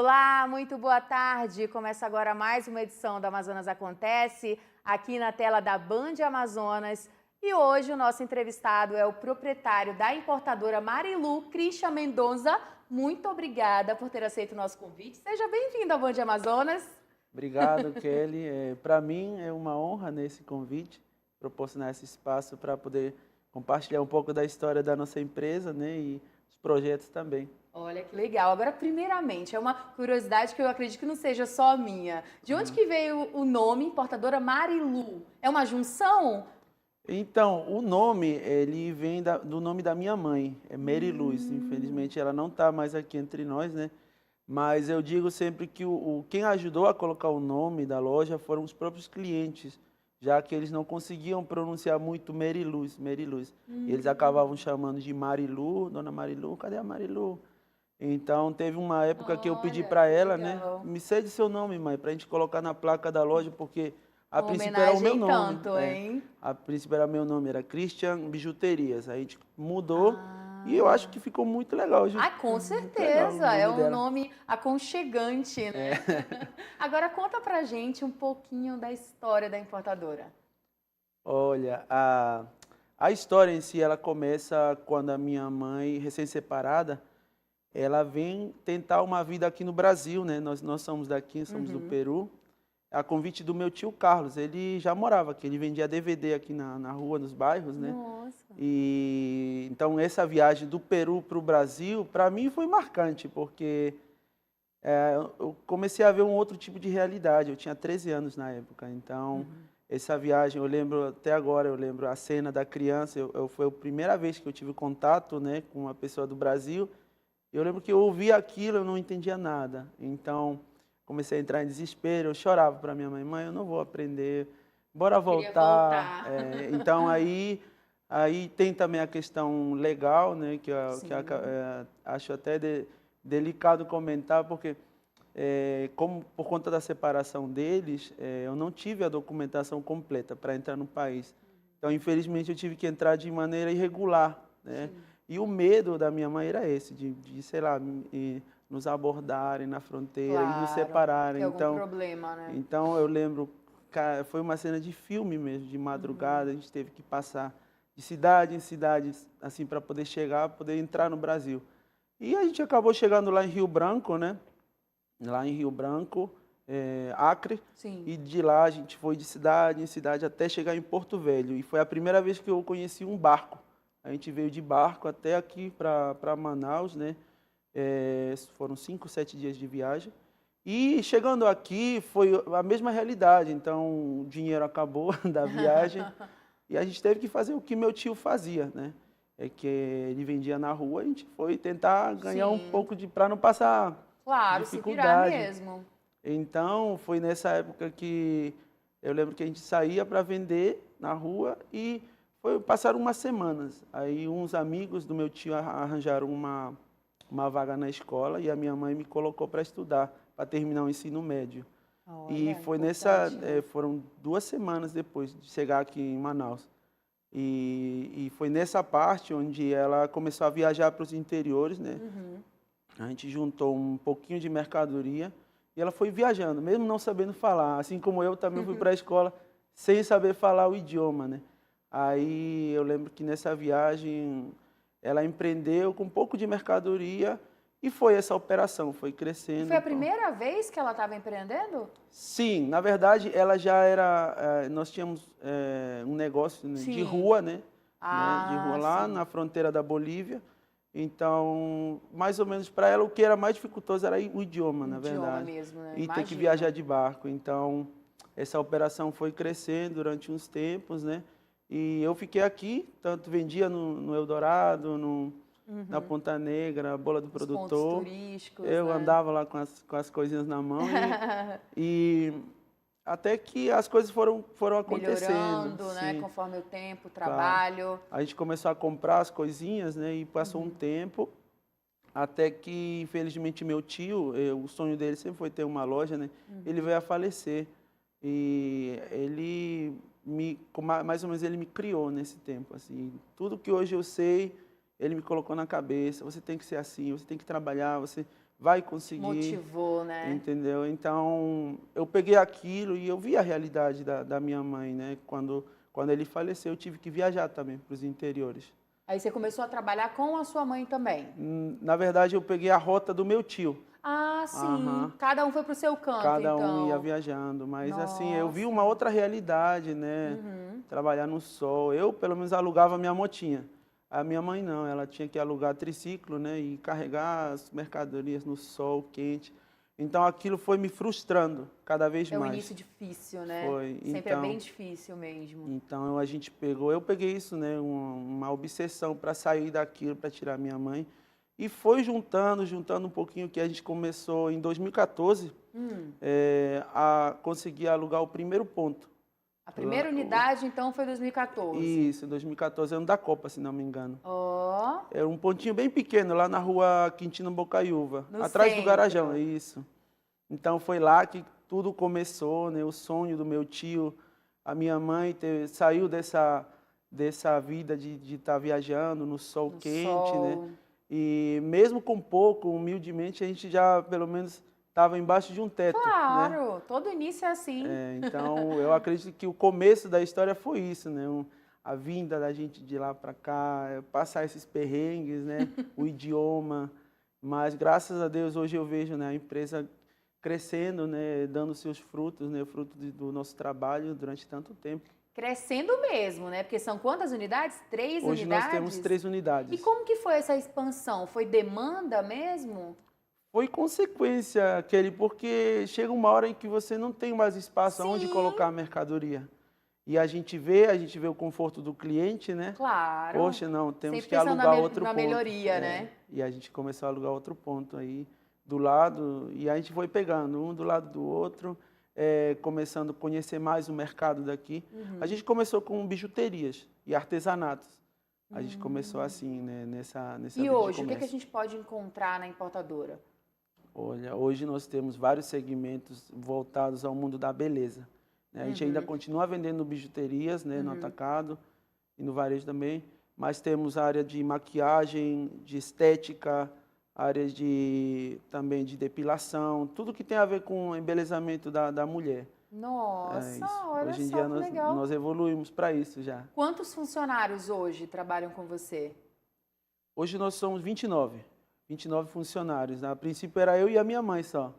Olá, muito boa tarde. Começa agora mais uma edição do Amazonas Acontece, aqui na tela da Band Amazonas. E hoje o nosso entrevistado é o proprietário da importadora Marilu, Christian Mendonça. Muito obrigada por ter aceito o nosso convite. Seja bem-vindo à Band Amazonas. Obrigado, Kelly. Para mim é uma honra nesse convite, proporcionar esse espaço para poder compartilhar um pouco da história da nossa empresa, né, e os projetos também. Olha que legal. Agora, primeiramente, é uma curiosidade que eu acredito que não seja só minha. De onde que veio o nome importadora Marilu? É uma junção? Então, o nome, ele vem do nome da minha mãe, é Mary Luz. Infelizmente, ela não está mais aqui entre nós, né? Mas eu digo sempre que quem ajudou a colocar o nome da loja foram os próprios clientes, já que eles não conseguiam pronunciar muito Mary Luz, Mary Luz. Eles acabavam chamando de Marilu, Dona Marilu, cadê a Marilu? Então, teve uma época que eu pedi Olha, para que ela, né? legal. Me cede seu nome, mãe, para a gente colocar na placa da loja, porque a Uma princípio era o meu homenagem nome. tanto, hein? A princípio era meu nome, era Christian Bijuterias. Aí a gente mudou e eu acho Ah, que ficou muito legal. com Muito legal o certeza. É nome um dela. nome aconchegante, né? Agora conta pra gente um pouquinho da história da importadora. Olha, a história em si, ela começa quando a minha mãe, recém-separada, ela vem tentar uma vida aqui no Brasil, né? Nós somos daqui, somos do Peru. A convite do meu tio Carlos, ele já morava aqui, ele vendia DVD aqui na rua, nos bairros, né? Nossa. E então essa viagem do Peru para o Brasil, para mim foi marcante, porque eu comecei a ver um outro tipo de realidade. Eu tinha 13 anos na época, então essa viagem, eu lembro até agora, eu lembro a cena da criança. Foi a primeira vez que eu tive contato, né, com uma pessoa do Brasil. Eu lembro que eu ouvia aquilo, eu não entendia nada. Então comecei a entrar em desespero, eu chorava para minha mãe: mãe, eu não vou aprender, bora Queria voltar. voltar. Então aí tem também a questão legal, né, Sim. acho até delicado comentar, porque como por conta da separação deles, eu não tive a documentação completa para entrar no país. Então, infelizmente, eu tive que entrar de maneira irregular, né? E o medo da minha mãe era esse, sei lá, nos abordarem na fronteira e nos Claro. Ter separarem. algum problema, né? Então eu lembro, cara, foi uma cena de filme mesmo, de madrugada. A gente teve que passar de cidade em cidade, assim, para poder chegar, poder entrar no Brasil. E a gente acabou chegando lá em Rio Branco, né? Lá em Rio Branco, Acre, Sim. e de lá a gente foi de cidade em cidade até chegar em Porto Velho. E foi a primeira vez que eu conheci um barco. A gente veio de barco até aqui para Manaus, né? Foram 5, 7 dias de viagem. E chegando aqui foi a mesma realidade. Então o dinheiro acabou da viagem e a gente teve que fazer o que meu tio fazia, né? É que ele vendia na rua, a gente foi tentar ganhar um Sim. pouco para não passar Claro, se virar dificuldade. mesmo. Então, foi nessa época que eu lembro que a gente saía para vender na rua e passaram umas semanas. Aí uns amigos do meu tio arranjaram uma vaga na escola e a minha mãe me colocou para estudar, para terminar o ensino médio. E Olha, foi importante, né? foram 2 semanas depois de chegar aqui em Manaus. E foi nessa parte onde ela começou a viajar para os interiores, né? A gente juntou um pouquinho de mercadoria e ela foi viajando, mesmo não sabendo falar. Assim como eu também fui para a escola sem saber falar o idioma, né? Aí eu lembro que nessa viagem ela empreendeu com um pouco de mercadoria e foi essa operação, foi E foi crescendo. a primeira vez que ela estava empreendendo? Sim, na verdade ela já era, nós tínhamos um negócio, né, de Sim. rua, né, de rua Ah, lá sim. na fronteira da Bolívia. Então, mais ou menos para ela, o que era mais dificultoso era o idioma, O na idioma verdade, mesmo, né? e ter que viajar Imagino. de barco. Então, essa operação foi crescendo durante uns tempos, né? E eu fiquei aqui, tanto vendia no Eldorado, na Ponta Negra, a Bola do Os pontos Produtor. turísticos, Eu né? andava lá com as coisinhas na mão e até que as coisas foram acontecendo, Melhorando, né? sim, Conforme o tempo, o claro. trabalho. A gente começou a comprar as coisinhas, né? E passou um tempo, até que, infelizmente, meu tio, o sonho dele sempre foi ter uma loja, né? Ele veio a falecer. E ele mais ou menos, ele me criou nesse tempo, assim. Tudo que hoje eu sei, ele me colocou na cabeça. Você tem que ser assim, você tem que trabalhar, vai conseguir. Motivou, né? Entendeu? Então, eu peguei aquilo e eu vi a realidade da minha mãe, né? Quando ele faleceu, eu tive que viajar também para os interiores. Aí você começou a trabalhar com a sua mãe também? Na verdade, eu peguei a rota do meu tio. Ah, sim. Aham. Cada um foi pro seu canto, Cada um ia então. viajando, mas assim, eu vi uma Nossa. outra realidade, né? Uhum. Trabalhar no sol. Eu, pelo menos, alugava minha motinha. A minha mãe não, ela tinha que alugar triciclo, né? E carregar as mercadorias no sol quente. Então aquilo foi me frustrando cada vez É um mais. início difícil, né? Foi. Sempre é bem difícil mesmo. Então a gente pegou, eu peguei isso, né? Uma obsessão para sair daquilo, para tirar minha mãe. E foi juntando um pouquinho que a gente começou em 2014 a conseguir alugar o primeiro ponto. A primeira unidade, então, foi 2014. Isso, em 2014, ano da Copa, se não me engano. Ó, Era um pontinho bem pequeno, lá na rua Quintino Bocaiúva, no atrás do centro. Garajão, isso. Então foi lá que tudo começou, né? O sonho do meu tio, a minha mãe saiu dessa vida de estar viajando no sol No quente, né? sol. E mesmo com pouco, humildemente, a gente já pelo menos estava embaixo de um teto, né? Claro, todo início é assim. Então, eu acredito que o começo da história foi isso, né? A vinda da gente de lá para cá, passar esses perrengues, né? O idioma. Mas, graças a Deus, hoje eu vejo, né, a empresa crescendo, né? Dando seus frutos, né? Fruto do nosso trabalho durante tanto tempo. Crescendo mesmo, né? Porque são quantas unidades? Três Hoje unidades? nós temos 3 unidades. E como que foi essa expansão? Foi demanda mesmo? Foi consequência, Kelly, porque chega uma hora em que você não tem mais espaço onde Sim. colocar a mercadoria. E a gente vê o conforto do cliente, né? Claro. Poxa, não, temos Sempre que pensando alugar outro na ponto. melhoria, né? E a gente começou a alugar outro ponto aí do lado, e a gente foi pegando um do lado do outro, começando a conhecer mais o mercado daqui. A gente começou com bijuterias e artesanatos. A gente começou assim, né, nessa E vida de hoje, o que a comércio. gente pode encontrar na importadora? Olha, hoje nós temos vários segmentos voltados ao mundo da beleza, né? A gente ainda continua vendendo bijuterias, né, no atacado e no varejo também, mas temos a área de maquiagem, de estética, áreas também de depilação, tudo que tem a ver com o embelezamento da mulher. Nossa, Isso. olha Hoje em só dia que nós, legal. nós evoluímos para isso já. Quantos funcionários hoje trabalham com você? Hoje nós somos 29 funcionários, né? A princípio era eu e a minha mãe só.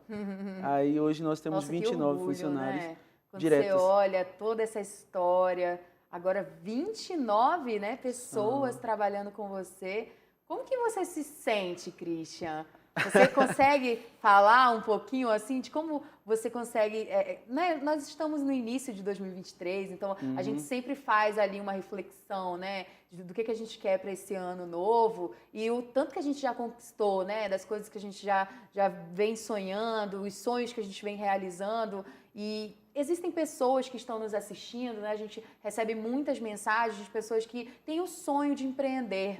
Aí hoje nós temos Nossa, que 29 orgulho, funcionários né? Quando diretos. você olha toda essa história, agora 29, né, pessoas trabalhando com você. Como que você se sente, Christian? Você consegue falar um pouquinho assim de como você consegue, né? Nós estamos no início de 2023, então a gente sempre faz ali uma reflexão, né, do que a gente quer para esse ano novo e o tanto que a gente já conquistou, né, das coisas que a gente já vem sonhando, os sonhos que a gente vem realizando. E existem pessoas que estão nos assistindo, né? A gente recebe muitas mensagens de pessoas que têm o sonho de empreender,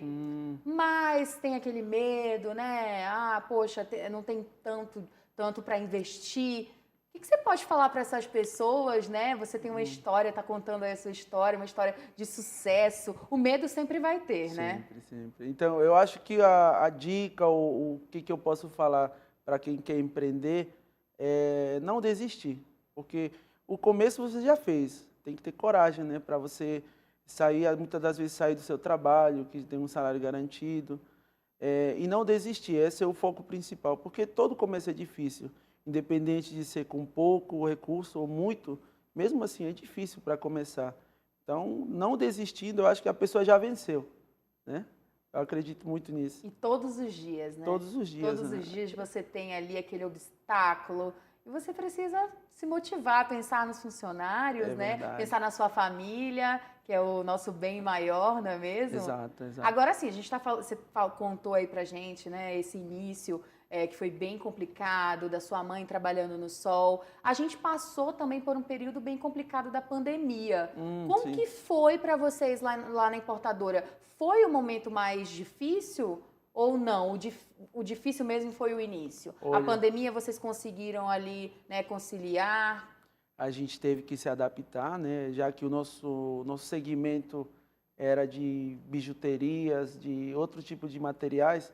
mas tem aquele medo, né? Ah, poxa, não tem tanto para investir. O que você pode falar para essas pessoas, né? Você tem uma história, está contando aí a sua história, uma história de sucesso. O medo sempre vai ter, né? Sempre, sempre. Então, eu acho que a dica, o que eu posso falar para quem quer empreender é não desistir. Porque o começo você já fez. Tem que ter coragem, né? Para você sair, muitas das vezes sair do seu trabalho, que tem um salário garantido. E não desistir, esse é o foco principal. Porque todo começo é difícil. Independente de ser com pouco recurso ou muito, mesmo assim é difícil para começar. Então, não desistindo, eu acho que a pessoa já venceu, né? Eu acredito muito nisso. E todos os dias, né? Todos os dias. Todos né? os dias você tem ali aquele obstáculo e você precisa se motivar, pensar nos funcionários, É né? verdade. Pensar na sua família, que é o nosso bem maior, não é mesmo? Exato, exato. Agora sim, a gente você contou aí pra gente, né, esse início que foi bem complicado, da sua mãe trabalhando no sol. A gente passou também por um período bem complicado da pandemia. Como Sim. que foi para vocês lá na importadora? Foi o momento mais difícil ou não? O difícil mesmo foi o início. A Olha. pandemia vocês conseguiram ali, né, conciliar? A gente teve que se adaptar, né? Já que o nosso segmento era de bijuterias, de outro tipo de materiais,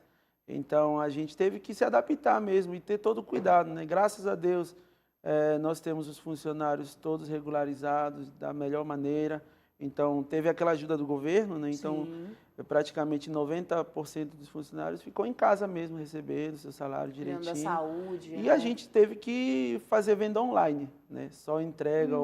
Então, a gente teve que se adaptar mesmo e ter todo o cuidado, né? Graças a Deus, nós temos os funcionários todos regularizados da melhor maneira. Então, teve aquela ajuda do governo, né? Então, Sim. praticamente 90% dos funcionários ficou em casa mesmo, recebendo seu salário Cuidando da direitinho. saúde, E a né? gente teve que fazer venda online, né? Só entrega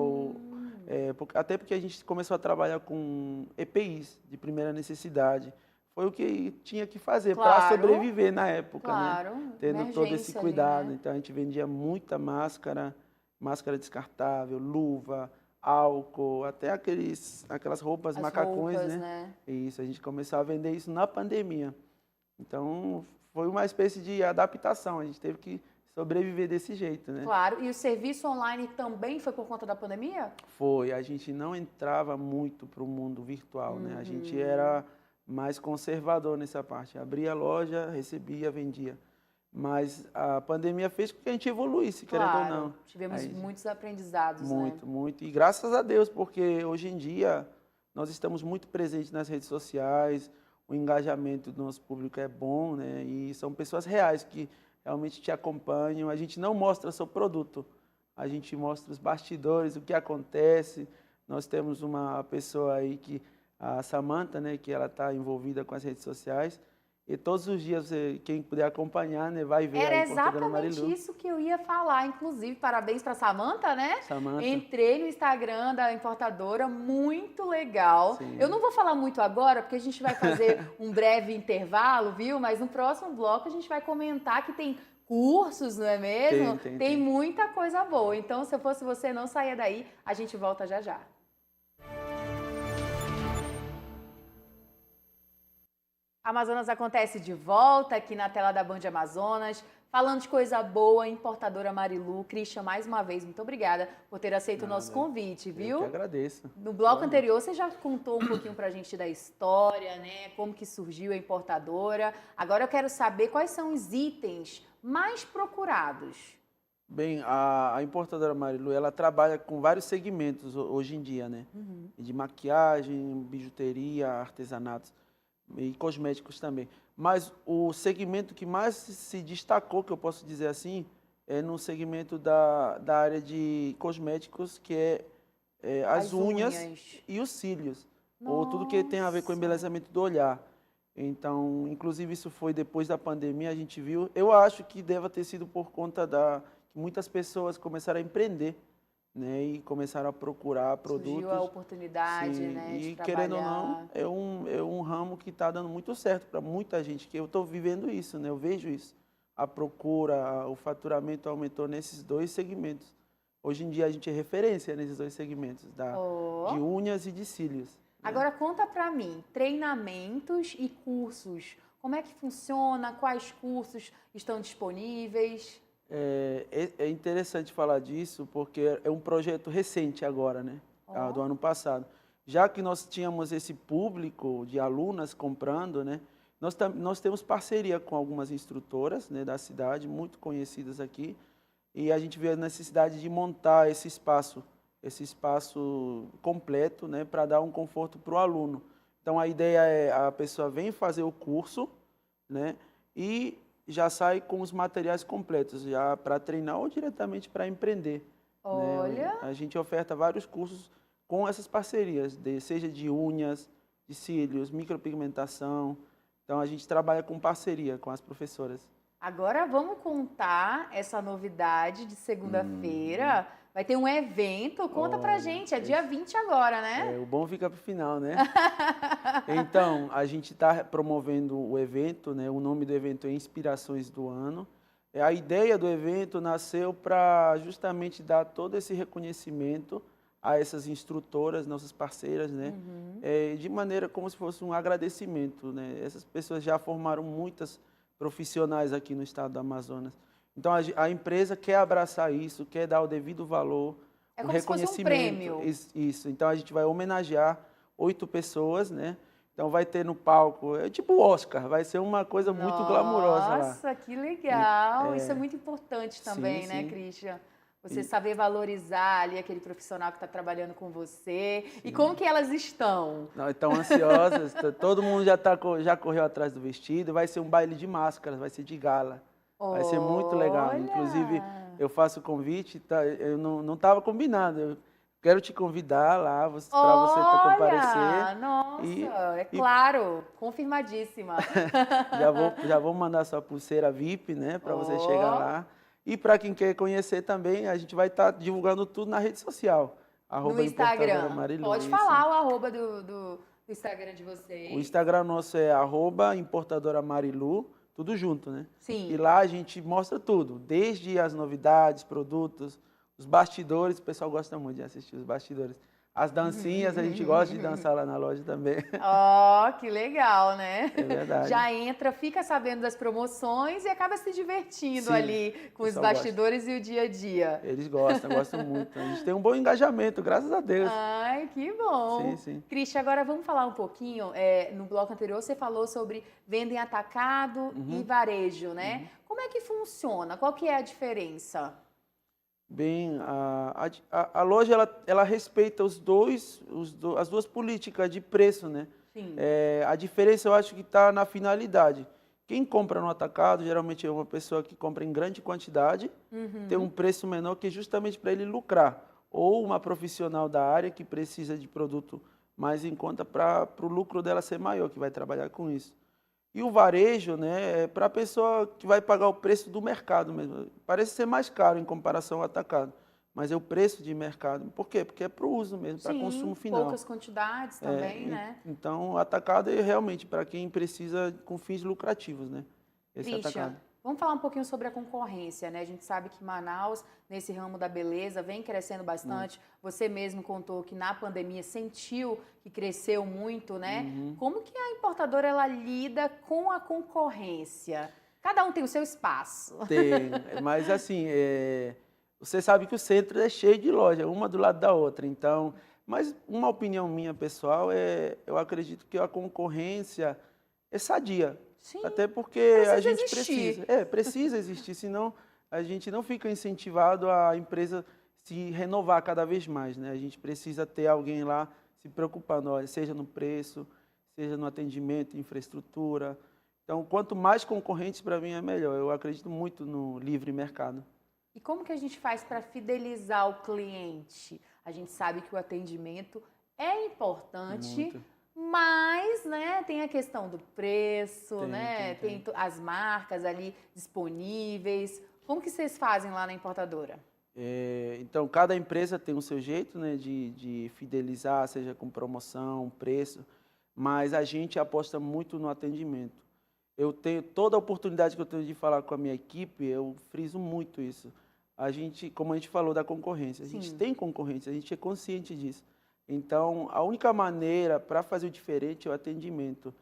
até porque a gente começou a trabalhar com EPIs de primeira necessidade. Foi o que tinha que fazer para Claro, sobreviver na época, né? claro. Tendo todo esse Emergência ali, cuidado. né? Então a gente vendia muita máscara, máscara descartável, luva, álcool, até aquelas roupas As macacões, roupas, né? né? Isso, a gente começou a vender isso na pandemia. Então foi uma espécie de adaptação, a gente teve que sobreviver desse jeito, né? Claro. E o serviço online também foi por conta da pandemia? Foi, a gente não entrava muito para o mundo virtual, né? A gente era mais conservador nessa parte. Abria a loja, recebia, vendia. Mas a pandemia fez com que a gente evoluísse, querendo ou Claro. não. Tivemos Aí, muitos aprendizados, né? muito, muito. E graças a Deus, porque hoje em dia nós estamos muito presentes nas redes sociais, o engajamento do nosso público é bom, né? E são pessoas reais que realmente te acompanham. A gente não mostra só produto, a gente mostra os bastidores, o que acontece. Nós temos uma pessoa aí a Samantha, né, que ela está envolvida com as redes sociais. E todos os dias, quem puder acompanhar, né, vai ver a Era importadora exatamente Marilu. isso que eu ia falar. Inclusive, parabéns para Samantha, né? Samantha, Entrei no Instagram da importadora, muito legal. Eu sim. não vou falar muito agora, porque a gente vai fazer um breve intervalo, viu? Mas no próximo bloco a gente vai comentar que tem cursos, não é mesmo? Tem Tem. muita coisa boa. Então, se eu fosse você, não saia daí. A gente volta já já. Amazonas acontece de volta aqui na tela da Band Amazonas, falando de coisa boa, importadora Marilu. Christian, mais uma vez, muito obrigada por ter aceito o nosso Nada. convite, Eu viu? que agradeço. No bloco Boa anterior, você já contou um pouquinho pra gente da história, né? Como que surgiu a importadora. Agora eu quero saber quais são os itens mais procurados. Bem, a importadora Marilu, ela trabalha com vários segmentos hoje em dia, né? De maquiagem, bijuteria, artesanatos e cosméticos também. Mas o segmento que mais se destacou, que eu posso dizer assim, é no segmento da área de cosméticos, que é as unhas e os cílios, ou tudo que tem a ver com o Nossa. embelezamento do olhar. Então, inclusive isso foi depois da pandemia, a gente viu. Eu acho que deva ter sido por conta que muitas pessoas começaram a empreender, né, e começaram a procurar produtos. Surgiu a oportunidade, Sim, né, de e querendo ou trabalhar. não, é um ramo que está dando muito certo para muita gente, que eu estou vivendo isso, né, eu vejo isso. A procura, o faturamento aumentou nesses dois segmentos. Hoje em dia a gente é referência nesses dois segmentos, de Oh. unhas e de cílios. Agora conta pra mim, treinamentos e cursos. Como é que funciona? Quais cursos estão disponíveis? É interessante falar disso porque é um projeto recente agora, né? Do ano passado. Já que nós tínhamos esse público de alunas comprando, né? Nós temos parceria com algumas instrutoras, né, da cidade, muito conhecidas aqui, e a gente vê a necessidade de montar esse espaço completo, né, para dar um conforto para o aluno. Então a ideia é a pessoa vem fazer o curso, né, e já sai com os materiais completos, já para treinar ou diretamente para empreender. Né? Olha, A gente oferta vários cursos com essas parcerias, seja de unhas, de cílios, micropigmentação. Então a gente trabalha com parceria com as professoras. agora vamos contar essa novidade de segunda-feira. Vai ter um evento, conta pra Olha, gente, é dia 20 agora, né? o bom fica para o final, né? Então, a gente está promovendo o evento, né? O nome do evento é Inspirações do Ano. A ideia do evento nasceu para justamente dar todo esse reconhecimento a essas instrutoras, nossas parceiras, né? De maneira como se fosse um agradecimento, né? Essas pessoas já formaram muitas profissionais aqui no estado do Amazonas. Então, a empresa quer abraçar isso, quer dar o devido valor, É o como se fosse um reconhecimento. prêmio. Isso. Então, a gente vai homenagear 8 pessoas, né? Então, vai ter no palco, é tipo o Oscar, vai ser uma coisa muito glamurosa lá. Nossa, que legal! Isso é muito importante também, Sim, né, sim. Christian? Você saber valorizar ali aquele profissional que está trabalhando com você. Sim. E como que elas estão? Não, estão ansiosas, todo mundo já correu atrás do vestido, vai ser um baile de máscaras, vai ser de gala. Vai ser muito legal. Inclusive, eu faço o convite, tá, eu não estava combinado. Eu quero te convidar lá para você comparecer. Nossa, é claro, confirmadíssima. já vou mandar sua pulseira VIP, né, para você chegar lá. E para quem quer conhecer também, a gente vai estar divulgando tudo na rede social. No Instagram. Pode falar o arroba do Instagram de vocês. O Instagram nosso é @importadoramarilu, tudo junto, né? Sim. E lá a gente mostra tudo, desde as novidades, produtos, os bastidores, o pessoal gosta muito de assistir os bastidores. As dancinhas, a gente gosta de dançar lá na loja também. Ó, que legal, né? É verdade. Já entra, fica sabendo das promoções e acaba se divertindo ali com os bastidores e o dia a dia. Eles gostam muito. A gente tem um bom engajamento, graças a Deus. Ai, que bom. Sim, sim. Cristian, agora vamos falar um pouquinho, no bloco anterior você falou sobre venda em atacado e varejo, né? Como é que funciona? Qual que é a diferença? Bem, a loja ela respeita as duas políticas de preço, né? Sim. A diferença eu acho que está na finalidade. Quem compra no atacado geralmente é uma pessoa que compra em grande quantidade, tem um preço menor que é justamente para ele lucrar, ou uma profissional da área que precisa de produto mais em conta para o lucro dela ser maior, que vai trabalhar com isso. E o varejo, né, é para a pessoa que vai pagar o preço do mercado mesmo. Parece ser mais caro em comparação ao atacado, mas é o preço de mercado. Por quê? Porque é para o uso mesmo, para consumo final. Poucas quantidades também, né? Então, o atacado é realmente para quem precisa com fins lucrativos, né? Esse atacado. Vamos falar um pouquinho sobre a concorrência, né? A gente sabe que Manaus, nesse ramo da beleza, vem crescendo bastante. Você mesmo contou que na pandemia sentiu que cresceu muito, né? Como que a importadora ela lida com a concorrência? Cada um tem o seu espaço. Tem, mas assim, você sabe que o centro é cheio de lojas, uma do lado da outra. Então, mas uma opinião minha pessoal eu acredito que a concorrência é sadia. Sim, até porque a gente existir. precisa existir, senão a gente não fica incentivado a empresa se renovar cada vez mais, né? A gente precisa ter alguém lá se preocupando, olha, seja no preço, seja no atendimento, infraestrutura. Então, quanto mais concorrentes, para mim, é melhor. Eu acredito muito no livre mercado. E como que a gente faz para fidelizar o cliente? A gente sabe que o atendimento é importante. Muito. Mas, né, tem a questão do preço, tem as marcas ali disponíveis. Como que vocês fazem lá na importadora? Então, cada empresa tem o seu jeito, né, de fidelizar, seja com promoção, preço, mas a gente aposta muito no atendimento. Eu tenho toda a oportunidade que eu tenho de falar com a minha equipe, eu friso muito isso. A gente, como a gente falou da concorrência, a gente tem concorrência, a gente é consciente disso. Então, a única maneira para fazer o diferente é o atendimento.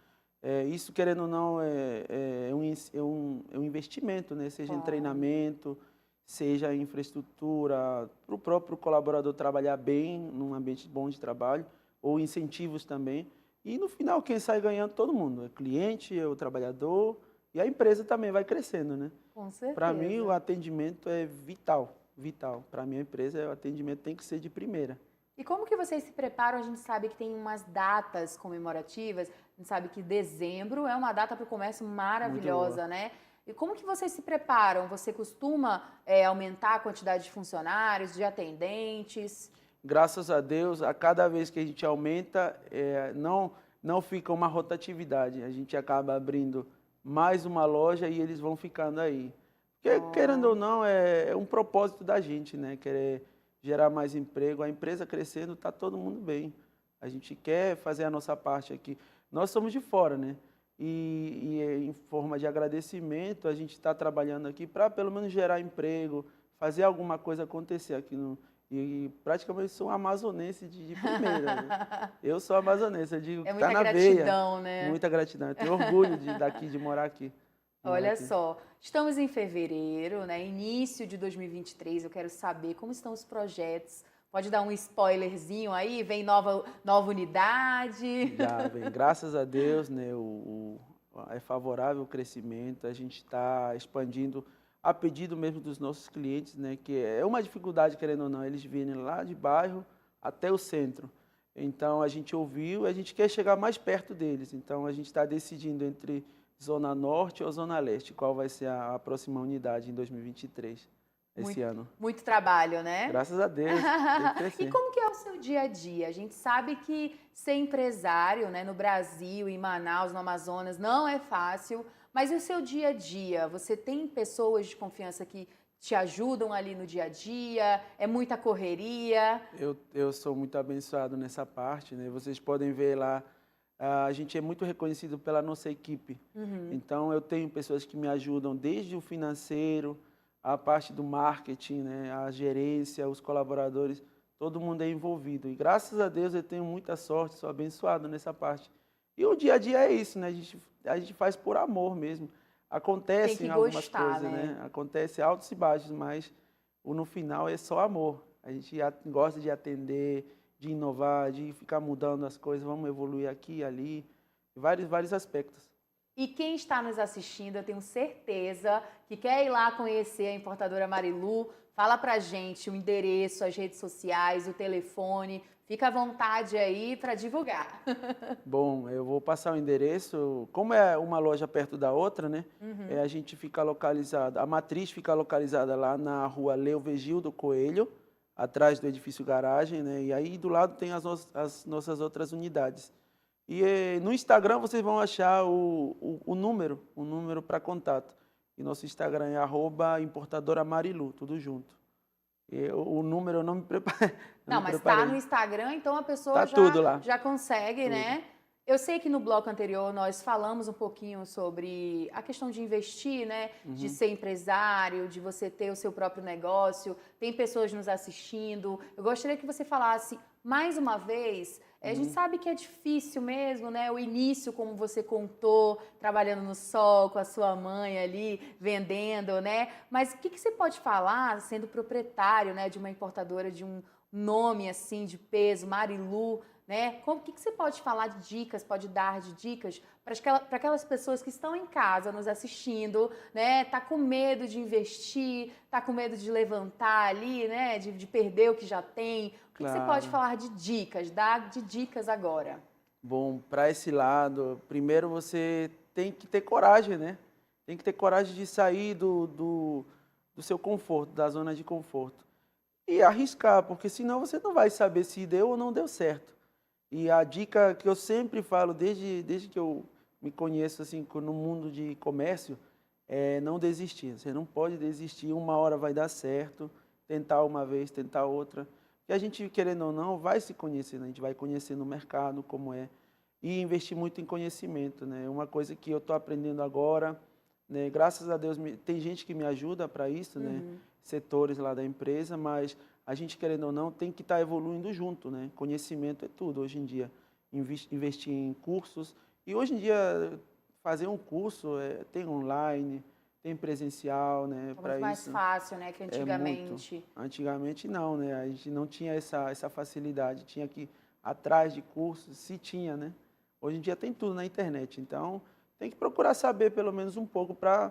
Isso, querendo ou não, é um investimento, né? Seja em treinamento, seja em infraestrutura, para o próprio colaborador trabalhar bem, num ambiente bom de trabalho, ou incentivos também. E, no final, quem sai ganhando? Todo mundo. É cliente, é o trabalhador, e a empresa também vai crescendo, né? Com certeza. Para mim, o atendimento é vital, vital. Para a minha empresa, o atendimento tem que ser de primeira. E como que vocês se preparam? A gente sabe que tem umas datas comemorativas, a gente sabe que dezembro é uma data para o comércio maravilhosa, né? E como que vocês se preparam? Você costuma aumentar a quantidade de funcionários, de atendentes? Graças a Deus, a cada vez que a gente aumenta, não fica uma rotatividade. A gente acaba abrindo mais uma loja e eles vão ficando aí. Porque, querendo ou não, é um propósito da gente, né? Querer gerar mais emprego, a empresa crescendo, está todo mundo bem. A gente quer fazer a nossa parte aqui. Nós somos de fora, né? E em forma de agradecimento, a gente está trabalhando aqui para pelo menos gerar emprego, fazer alguma coisa acontecer aqui. E praticamente sou um amazonense de primeira. Né? Eu sou amazonense, eu digo que está na veia. Muita gratidão, né? Muita gratidão. Eu tenho orgulho de morar aqui. Olha só, estamos em fevereiro, né? Início de 2023. Eu quero saber como estão os projetos. Pode dar um spoilerzinho aí? Vem nova unidade? Já vem, graças a Deus, né? É favorável o crescimento. A gente está expandindo a pedido mesmo dos nossos clientes, né? Que é uma dificuldade, querendo ou não, eles virem lá de bairro até o centro. Então, a gente ouviu, a gente quer chegar mais perto deles. Então, a gente está decidindo entre Zona Norte ou Zona Leste, qual vai ser a próxima unidade em 2023, esse ano. Muito trabalho, né? Graças a Deus, tem que crescer. E como que é o seu dia a dia? A gente sabe que ser empresário, né, no Brasil, em Manaus, no Amazonas, não é fácil, mas e o seu dia a dia? Você tem pessoas de confiança que te ajudam ali no dia a dia? É muita correria? Eu sou muito abençoado nessa parte, né? Vocês podem ver lá, a gente é muito reconhecido pela nossa equipe. Então, eu tenho pessoas que me ajudam desde o financeiro, a parte do marketing, né? A gerência, os colaboradores, todo mundo é envolvido. E graças a Deus eu tenho muita sorte, sou abençoado nessa parte. E o dia a dia é isso, né? A gente faz por amor mesmo. Acontecem algumas gostar, coisas, né? Acontece altos e baixos, mas no final é só amor. A gente gosta de atender, de inovar, de ficar mudando as coisas, vamos evoluir aqui e ali, vários aspectos. E quem está nos assistindo, eu tenho certeza que quer ir lá conhecer a importadora Marilu. Fala pra gente o endereço, as redes sociais, o telefone. Fica à vontade aí para divulgar. Bom, eu vou passar o endereço. Como é uma loja perto da outra, né? A gente fica localizado, a matriz fica localizada lá na rua Leo Vegildo Coelho, atrás do edifício garagem, né? E aí do lado tem as nossas outras unidades. E no Instagram vocês vão achar o número para contato. E nosso Instagram é @importadora_marilu, tudo junto. O número eu não me preparei. Não, mas está no Instagram, então a pessoa já consegue, tudo, né? Eu sei que no bloco anterior nós falamos um pouquinho sobre a questão de investir, né? De ser empresário, de você ter o seu próprio negócio. Tem pessoas nos assistindo. Eu gostaria que você falasse mais uma vez. A gente sabe que é difícil mesmo, né? O início, como você contou, trabalhando no sol com a sua mãe ali, vendendo, né? Mas o que você pode falar, sendo proprietário, né, de uma importadora, de um nome assim de peso, Marilu, né? O que você pode falar de dicas, pode dar de dicas para aquelas pessoas que estão em casa nos assistindo, né? Tá com medo de investir, tá com medo de levantar ali, né? De perder o que já tem. O que você pode falar de dicas? Dar de dicas agora. Bom, para esse lado, primeiro você tem que ter coragem, né? Tem que ter coragem de sair do seu conforto, da zona de conforto. E arriscar, porque senão você não vai saber se deu ou não deu certo. E a dica que eu sempre falo, desde que eu me conheço assim, no mundo de comércio, é não desistir. Você não pode desistir, uma hora vai dar certo, tentar uma vez, tentar outra. Porque a gente, querendo ou não, vai se conhecendo, a gente vai conhecendo o mercado, como é, e investir muito em conhecimento, né? Uma coisa que eu estou aprendendo agora, né? Graças a Deus, tem gente que me ajuda para isso, né? Setores lá da empresa, mas a gente, querendo ou não, tem que estar evoluindo junto, né? Conhecimento é tudo hoje em dia. Investir em cursos. E hoje em dia, fazer um curso tem online, tem presencial, né? É muito mais fácil, né, que antigamente. Antigamente não, né? A gente não tinha essa facilidade. Tinha que ir atrás de cursos, se tinha, né? Hoje em dia tem tudo na internet. Então, tem que procurar saber pelo menos um pouco para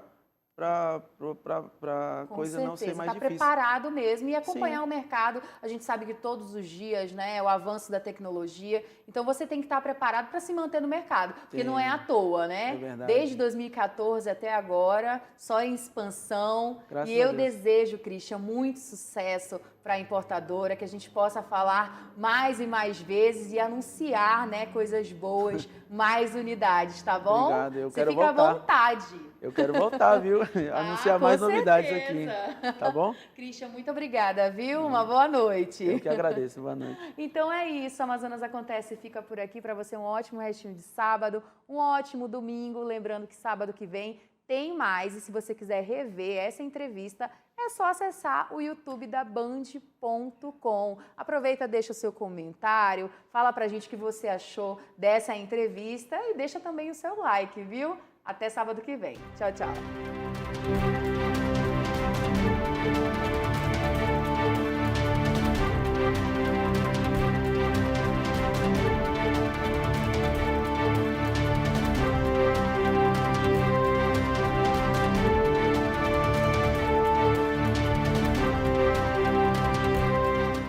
coisa não ser mais difícil. Tá preparado mesmo e acompanhar o mercado. A gente sabe que todos os dias, né, o avanço da tecnologia. Então você tem que estar preparado para se manter no mercado, porque não é à toa, né? É verdade. Desde 2014 até agora, só em expansão. Graças e eu a Deus. desejo, Christian, muito sucesso para a importadora, que a gente possa falar mais e mais vezes e anunciar, né, coisas boas, mais unidades, tá bom? Obrigado, eu quero fica voltar. à vontade. Eu quero voltar, viu? Anunciar mais com novidades certeza. aqui, tá bom? Christian, muito obrigada, viu? Uma boa noite. Eu que agradeço, boa noite. Então é isso, Amazonas Acontece fica por aqui. Para você um ótimo restinho de sábado, um ótimo domingo. Lembrando que sábado que vem tem mais. E se você quiser rever essa entrevista, é só acessar o YouTube da Band.com. Aproveita, deixa o seu comentário, fala pra gente o que você achou dessa entrevista e deixa também o seu like, viu? Até sábado que vem. Tchau, tchau.